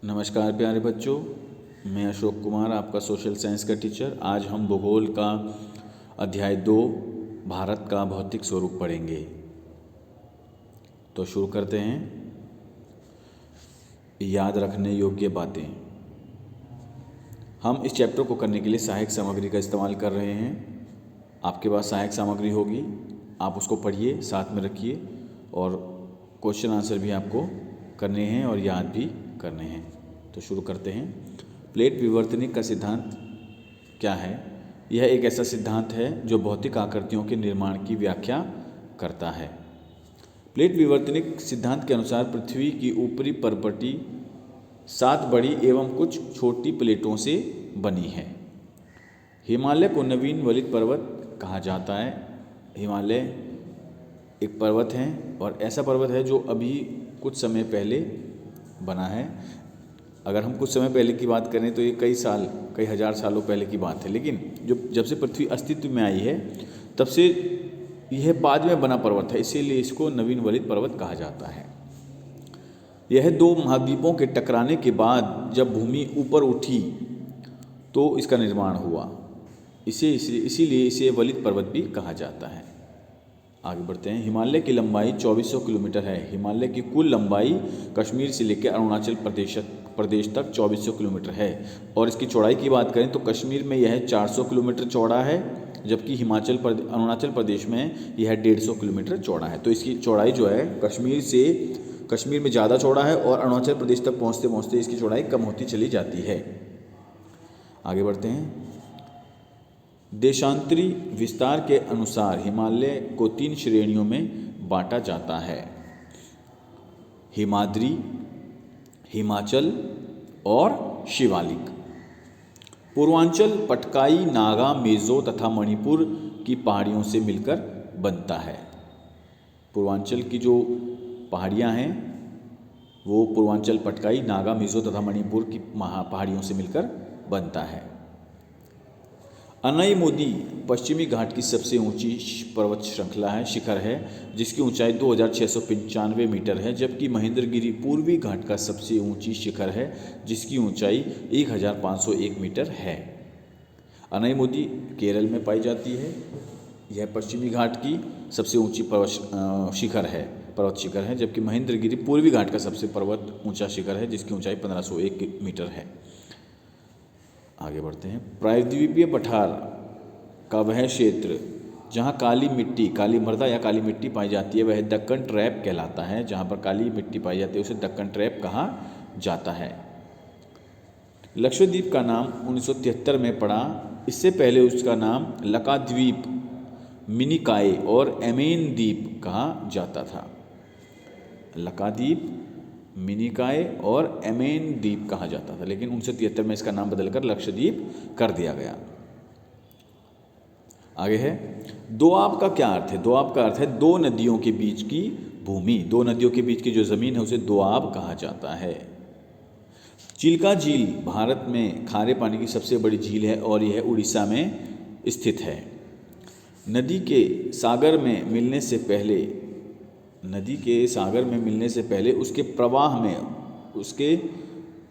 नमस्कार प्यारे बच्चों, मैं अशोक कुमार, आपका सोशल साइंस का टीचर। आज हम भूगोल का अध्याय 2 भारत का भौतिक स्वरूप पढ़ेंगे। तो शुरू करते हैं। याद रखने योग्य बातें। हम इस चैप्टर को करने के लिए सहायक सामग्री का इस्तेमाल कर रहे हैं। आपके पास सहायक सामग्री होगी, आप उसको पढ़िए, साथ में रखिए और क्वेश्चन आंसर भी आपको करने हैं और याद भी करने हैं। तो शुरू करते हैं। प्लेट विवर्तनिक का सिद्धांत क्या है? यह एक ऐसा सिद्धांत है जो भौतिक आकृतियों के निर्माण की व्याख्या करता है। प्लेट विवर्तनिक सिद्धांत के अनुसार पृथ्वी की ऊपरी परपटी 7 बड़ी एवं कुछ छोटी प्लेटों से बनी है। हिमालय को नवीन वलित पर्वत कहा जाता है। हिमालय एक पर्वत है और ऐसा पर्वत है जो अभी कुछ समय पहले बना है। अगर हम कुछ समय पहले की बात करें तो ये कई हज़ार सालों पहले की बात है, लेकिन जब से पृथ्वी अस्तित्व में आई है तब से यह बाद में बना पर्वत है, इसीलिए इसको नवीन वलित पर्वत कहा जाता है। यह 2 महाद्वीपों के टकराने के बाद जब भूमि ऊपर उठी तो इसका निर्माण हुआ, इसीलिए इसे वलित पर्वत भी कहा जाता है। आगे बढ़ते हैं। हिमालय की लंबाई 2400 किलोमीटर है। हिमालय की कुल लंबाई कश्मीर से लेकर अरुणाचल प्रदेश तक 2400 किलोमीटर है और इसकी चौड़ाई की बात करें तो कश्मीर में यह 400 किलोमीटर चौड़ा है, जबकि अरुणाचल प्रदेश में यह 150 किलोमीटर चौड़ा है। तो इसकी चौड़ाई जो है कश्मीर में ज़्यादा चौड़ा है और अरुणाचल प्रदेश तक पहुँचते पहुँचते इसकी चौड़ाई कम होती चली जाती है। आगे बढ़ते हैं। देशांतरी विस्तार के अनुसार हिमालय को 3 श्रेणियों में बांटा जाता है: हिमाद्री, हिमाचल और शिवालिक। पूर्वांचल पटकाई, नागा, मेजो तथा मणिपुर की पहाड़ियों से मिलकर बनता है। पूर्वांचल की जो पहाड़ियाँ हैं वो पूर्वांचल पटकाई, नागा, मेजो तथा मणिपुर की पहाड़ियों से मिलकर बनता है। अनाई-मोदी पश्चिमी घाट की सबसे ऊंची पर्वत श्रृंखला है, शिखर है, जिसकी ऊंचाई 2695 मीटर है, जबकि महेंद्रगिरी पूर्वी घाट का सबसे ऊंची शिखर है, जिसकी ऊंचाई 1501 मीटर है। अनाई-मोदी केरल में पाई जाती है। यह पश्चिमी घाट की सबसे ऊंची पर्वत शिखर है, जबकि महेंद्रगिरी पूर्वी घाट का सबसे ऊंचा शिखर है, जिसकी ऊंचाई 1501 मीटर है। आगे बढ़ते हैं। प्रायद्वीपीय पठार का वह क्षेत्र जहाँ काली मृदा या काली मिट्टी पाई जाती है वह दक्कन ट्रैप कहलाता है। जहाँ पर काली मिट्टी पाई जाती है उसे दक्कन ट्रैप कहा जाता है। लक्षद्वीप का नाम 1973 में पड़ा। इससे पहले उसका नाम लकाद्वीप, मिनिकॉय और एमेन द्वीप कहा जाता था। लकाद्वीप, मिनिकॉय और एमेन द्वीप कहा जाता था, लेकिन 1973 में इसका नाम बदलकर लक्षद्वीप कर दिया गया। आगे है। दोआब का क्या अर्थ है? दोआब का अर्थ है 2 नदियों के बीच की भूमि। 2 नदियों के बीच की जो ज़मीन है उसे दोआब कहा जाता है। चिल्का झील भारत में खारे पानी की सबसे बड़ी झील है और यह उड़ीसा में स्थित है। नदी के सागर में मिलने से पहले उसके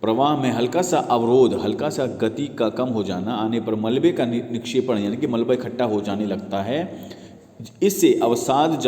प्रवाह में हल्का सा अवरोध, हल्का सा गति का कम हो जाना आने पर मलबे का निक्षेपण यानी कि मलबा इकट्ठा हो जाने लगता है। इससे अवसाद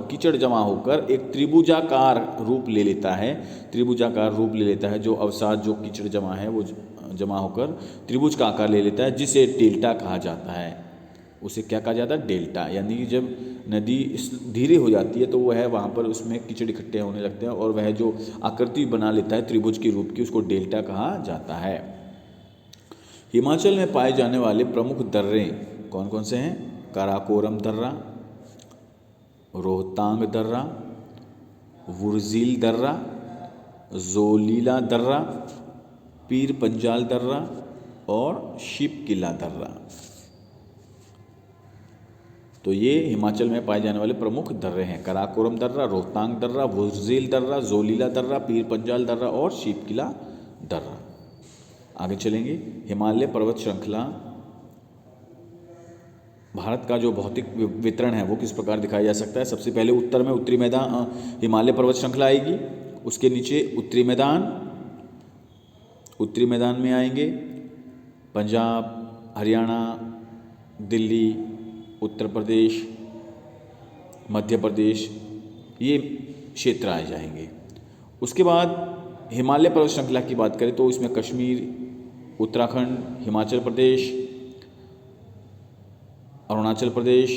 कीचड़ जमा होकर एक त्रिभुजाकार रूप ले लेता है। जो अवसाद, जो कीचड़ जमा है वो जमा होकर त्रिभुज का आकार ले लेता है, जिसे डेल्टा कहा जाता है। उसे क्या कहा जाता है? डेल्टा। यानी कि जब नदी धीरे हो जाती है तो वह वहाँ पर उसमें कीचड़ इकट्ठे होने लगते हैं और वह जो आकृति बना लेता है त्रिभुज के रूप की, उसको डेल्टा कहा जाता है। हिमाचल में पाए जाने वाले प्रमुख दर्रे कौन कौन से हैं? काराकोरम दर्रा, रोहतांग दर्रा, वुर्जिल दर्रा, जोलीला दर्रा, पीर पंजाल दर्रा और शिपकिला दर्रा। तो ये हिमाचल में पाए जाने वाले प्रमुख दर्रे हैं: काराकोरम दर्रा, रोहतांग दर्रा, वुर्जिल दर्रा, जोलीला दर्रा, पीर पंजाल दर्रा और शिपकिला दर्रा। आगे चलेंगे। हिमालय पर्वत श्रृंखला भारत का जो भौतिक वितरण है वो किस प्रकार दिखाया जा सकता है? सबसे पहले उत्तर में उत्तरी मैदान हिमालय पर्वत श्रृंखला आएगी, उसके नीचे उत्तरी मैदान, उत्तरी मैदान में आएंगे पंजाब, हरियाणा, दिल्ली, उत्तर प्रदेश, मध्य प्रदेश, ये क्षेत्र आ जाएंगे। उसके बाद हिमालय पर्वत श्रृंखला की बात करें तो इसमें कश्मीर, उत्तराखंड, हिमाचल प्रदेश, अरुणाचल प्रदेश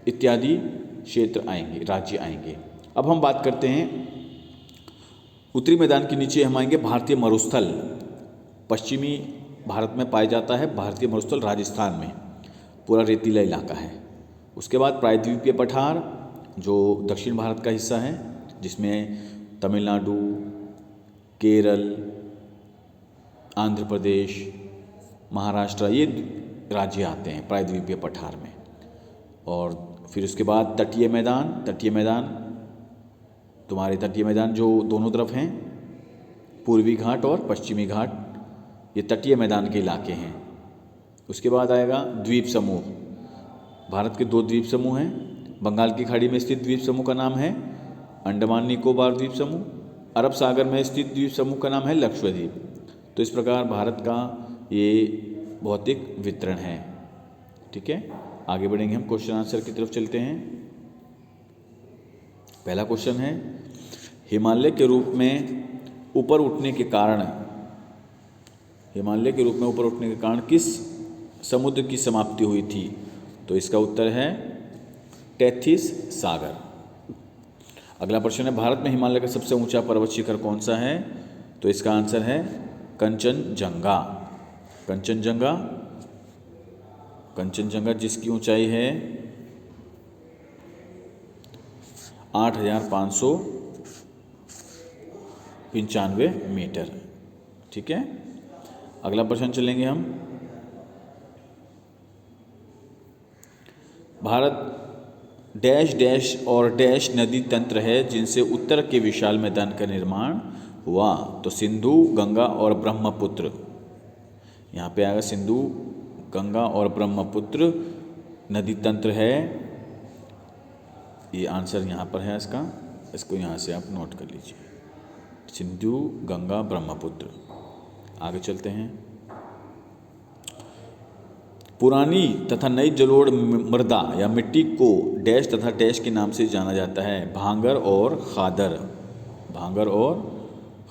इत्यादि क्षेत्र आएंगे, राज्य आएंगे। अब हम बात करते हैं उत्तरी मैदान के नीचे हम आएंगे भारतीय मरुस्थल। पश्चिमी भारत में पाया जाता है भारतीय मरुस्थल, राजस्थान में पूरा रेतीला इलाका है। उसके बाद प्रायद्वीपीय पठार जो दक्षिण भारत का हिस्सा है, जिसमें तमिलनाडु, केरल, आंध्र प्रदेश, महाराष्ट्र ये राज्य आते हैं प्रायद्वीपीय पठार में। और फिर उसके बाद तटीय मैदान तुम्हारे तटीय मैदान जो दोनों तरफ हैं, पूर्वी घाट और पश्चिमी घाट, ये तटीय मैदान के इलाके हैं। उसके बाद आएगा द्वीप समूह। भारत के 2 द्वीप समूह हैं। बंगाल की खाड़ी में स्थित द्वीप समूह का नाम है अंडमान निकोबार द्वीप समूह, अरब सागर में स्थित द्वीप समूह का नाम है लक्षद्वीप। तो इस प्रकार भारत का ये भौतिक वितरण है। ठीक है, आगे बढ़ेंगे हम क्वेश्चन आंसर की तरफ चलते हैं। पहला क्वेश्चन है, हिमालय के रूप में ऊपर उठने के कारण किस समुद्र की समाप्ति हुई थी? तो इसका उत्तर है टेथिस सागर। अगला प्रश्न है, भारत में हिमालय का सबसे ऊंचा पर्वत शिखर कौन सा है? तो इसका आंसर है कंचनजंगा जिसकी ऊंचाई है 8,595 मीटर। ठीक है, अगला प्रश्न चलेंगे हम। भारत डैश डैश और डैश नदी तंत्र है जिनसे उत्तर के विशाल मैदान का निर्माण हुआ? तो सिंधु, गंगा और ब्रह्मपुत्र। यहाँ पे आएगा सिंधु, गंगा और ब्रह्मपुत्र नदी तंत्र है। ये आंसर यहाँ पर है इसको यहाँ से आप नोट कर लीजिए, सिंधु, गंगा, ब्रह्मपुत्र। आगे चलते हैं। पुरानी तथा नई जलोढ़ मृदा या मिट्टी को डैश तथा डैश के नाम से जाना जाता है? भांगर और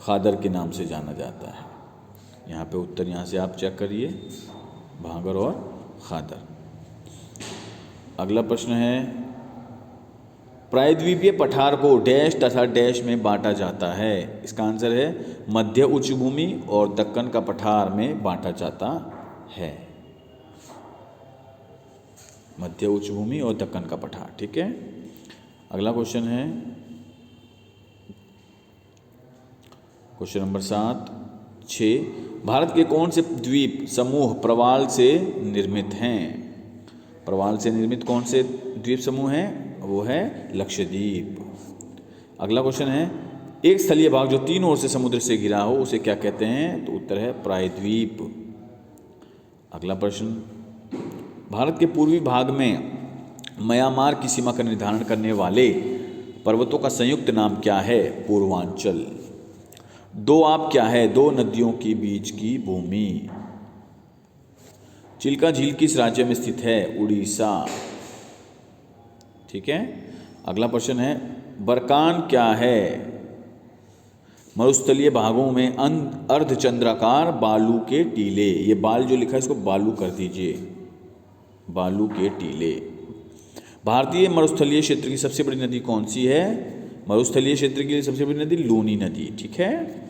खादर के नाम से जाना जाता है। यहाँ पे उत्तर यहाँ से आप चेक करिए, भांगर और खादर। अगला प्रश्न है, प्रायद्वीपीय पठार को डैश तथा डैश में बांटा जाता है? इसका आंसर है मध्य उच्च भूमि और दक्कन का पठार में बांटा जाता है। मध्य उच्च भूमि और दक्कन का पठार। ठीक है, अगला क्वेश्चन है क्वेश्चन नंबर 6। भारत के कौन से द्वीप समूह प्रवाल से निर्मित हैं? प्रवाल से निर्मित कौन से द्वीप समूह हैं? वो है लक्षद्वीप। अगला क्वेश्चन है, एक स्थलीय भाग जो 3 ओर से समुद्र से घिरा हो उसे क्या कहते हैं? तो उत्तर है प्रायद्वीप। अगला प्रश्न, भारत के पूर्वी भाग में म्यांमार की सीमा का निर्धारण करने वाले पर्वतों का संयुक्त नाम क्या है? पूर्वांचल। दोआब क्या है? 2 नदियों के बीच की भूमि। चिल्का झील किस राज्य में स्थित है? उड़ीसा। ठीक है, अगला प्रश्न है, बरकान क्या है? मरुस्थलीय भागों में अर्धचंद्राकार बालू के टीले। ये बाल जो लिखा है इसको बालू कर दीजिए, बालू के टीले। भारतीय मरुस्थलीय क्षेत्र की सबसे बड़ी नदी कौन सी है? मरुस्थलीय क्षेत्र की सबसे बड़ी नदी लूनी नदी। ठीक है,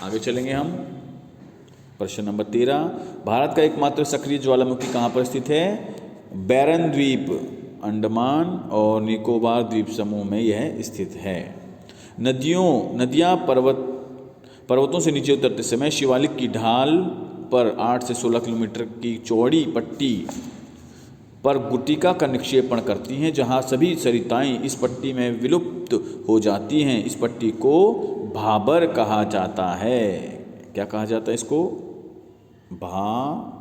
आगे चलेंगे हम। प्रश्न नंबर 13, भारत का एकमात्र सक्रिय ज्वालामुखी कहाँ पर स्थित है? बैरन द्वीप, अंडमान और निकोबार द्वीप समूह में यह स्थित है। नदियाँ पर्वतों से नीचे उतरते समय शिवालिक की ढाल पर 8 से 16 किलोमीटर की चौड़ी पट्टी पर गुटिका का निक्षेपण करती हैं, जहाँ सभी सरिताएं इस पट्टी में विलुप्त हो जाती हैं। इस पट्टी को भाबर कहा जाता है। क्या कहा जाता है इसको? भाबर।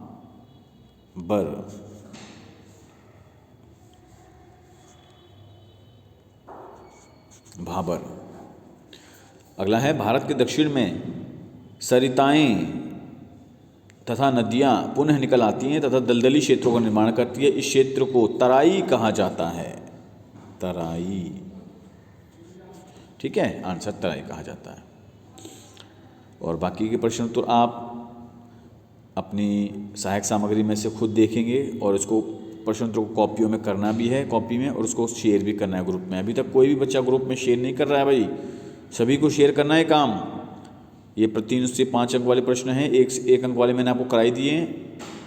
अगला है, भारत के दक्षिण में सरिताएं तथा नदियां पुनः निकल आती हैं तथा दलदली क्षेत्रों का निर्माण करती है। इस क्षेत्र को तराई कहा जाता है। तराई, ठीक है, आंसर तराई कहा जाता है। और बाकी के प्रश्न तो आप अपनी सहायक सामग्री में से खुद देखेंगे और इसको प्रश्न को कॉपियों में करना भी है, कॉपी में, और उसको शेयर भी करना है ग्रुप में। अभी तक कोई भी बच्चा ग्रुप में शेयर नहीं कर रहा है भाई, सभी को शेयर करना है काम। ये 3 से 5 अंक वाले प्रश्न हैं, एक अंक वाले मैंने आपको कराई दिए।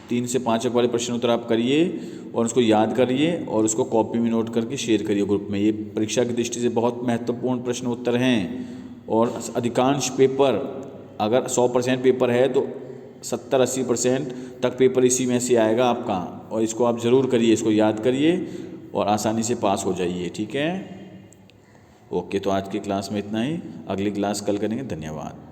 3 से 5 अंक वाले प्रश्न उत्तर आप करिए और उसको याद करिए और उसको कॉपी में नोट करके शेयर करिए ग्रुप में। ये परीक्षा की दृष्टि से बहुत महत्वपूर्ण प्रश्न उत्तर हैं और अधिकांश पेपर, अगर 100% पेपर है तो 70-80% तक पेपर इसी में से आएगा आपका। और इसको आप ज़रूर करिए, इसको याद करिए और आसानी से पास हो जाइए, ठीक है। ओके, तो आज की क्लास में इतना ही, अगली क्लास कल करेंगे। धन्यवाद।